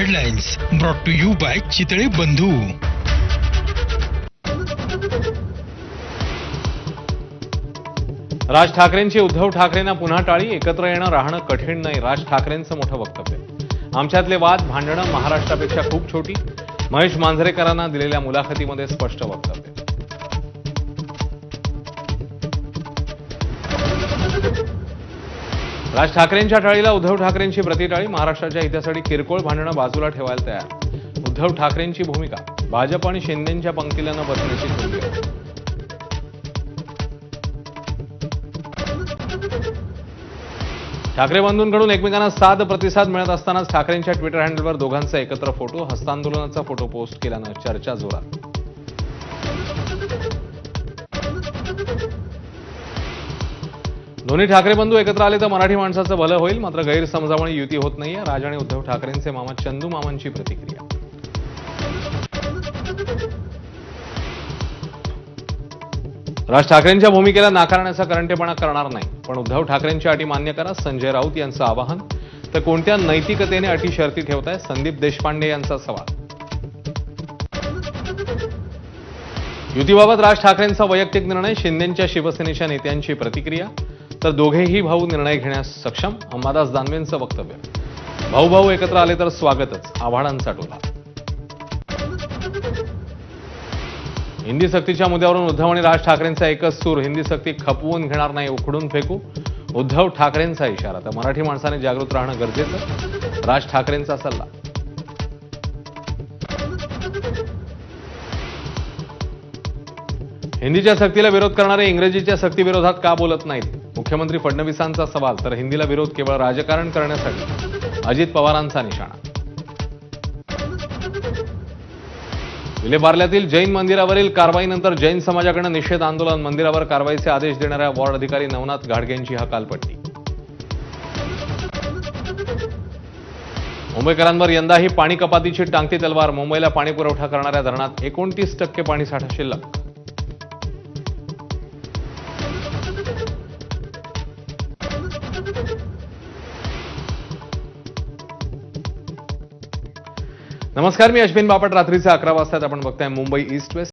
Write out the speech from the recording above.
Headlines brought to you by Chitale Bandhu. Raj ठाकरेंची उद्धव ठाकरेंना पुन्हा टाळी. एकत्र येणं राहणं कठीण नाही, राज ठाकरेंचं मोठं वक्तव्य. आमच्यातले वाद भांडणं महाराष्ट्रापेक्षा खूप छोटी. महेश मांजरेकरांना दिलेल्या मुलाखतीमध्ये स्पष्ट वक्तव्य. राज ठाकरेंच्या टाळीला उद्धव ठाकरेंची प्रतिटाळी. महाराष्ट्राच्या हितासाठी किरकोळ भांडणं बाजूला ठेवायला तयार. उद्धव ठाकरेंची भूमिका. भाजप आणि शिंदेंच्या पंक्तीला न बसण्याची धमकी. ठाकरे बंधूंकडून एकमेकांना साथ प्रतिसाद मिळत असतानाच ठाकरेंच्या ट्विटर हँडलवर दोघांचा एकत्र फोटो, हस्तांदोलनाचा फोटो पोस्ट केल्यानं चर्चा जोरात. दोन्ही ठाकरे बंधू एकत्र आले तर मराठी माणसाचं भलं होईल, मात्र गैरसमजामुळे युती होत नाहीये. राज आणि उद्धव ठाकरेंचे मामा चंदू मामांची प्रतिक्रिया. राज ठाकरेंच्या भूमिकेला नाकारण्याचा करंटेपणा करणार नाही, पण उद्धव ठाकरेंच्या अटी मान्य करा, संजय राऊत यांचं आवाहन. तर कोणत्या नैतिकतेने अटी शर्ती ठेवताय, संदीप देशपांडे यांचा सवाल. युतीबाबत राज ठाकरेंचा वैयक्तिक निर्णय, शिंदेंच्या शिवसेनेच्या नेत्यांची प्रतिक्रिया. तर दोघेही भाऊ निर्णय घेण्यास सक्षम, अंबादास दानवेंचं वक्तव्य. भाऊ भाऊ एकत्र आले तर स्वागतच, आव्हाडांचा टोला. हिंदी सक्तीच्या मुद्द्यावरून उद्धव आणि राज ठाकरेंचा एकच सूर. हिंदी सक्ती खपवून घेणार नाही, उखडून फेकू, उद्धव ठाकरेंचा इशारा. तर मराठी माणसाने जागृत राहणं गरजेचं, राज ठाकरेंचा सल्ला. हिंदीच्या सक्तीला विरोध करणारे इंग्रजीच्या सक्तीविरोधात का बोलत नाहीत, मुख्यमंत्री फडणवीसांचा सवाल. तर हिंदीला विरोध केवळ राजकारण करण्यासाठी, अजित पवारांचा निशाणा. विलेपार्ल्यातील जैन मंदिरावरील कारवाईनंतर जैन समाजाकडून निषेध आंदोलन. मंदिरावर कारवाईचे आदेश देणाऱ्या वॉर्ड अधिकारी नवनाथ घाडगेंची हकालपट्टी. मुंबईकरांवर यंदाही पाणी कपातीची टांगती तलवार. मुंबईला पाणी पुरवठा करणाऱ्या धरणात 29% पाणीसाठा शिल्लक. नमस्कार, मी अश्विन बापट. रात्रीचे 11 वाजता आपण बघताय मुंबई ईस्ट वेस्ट.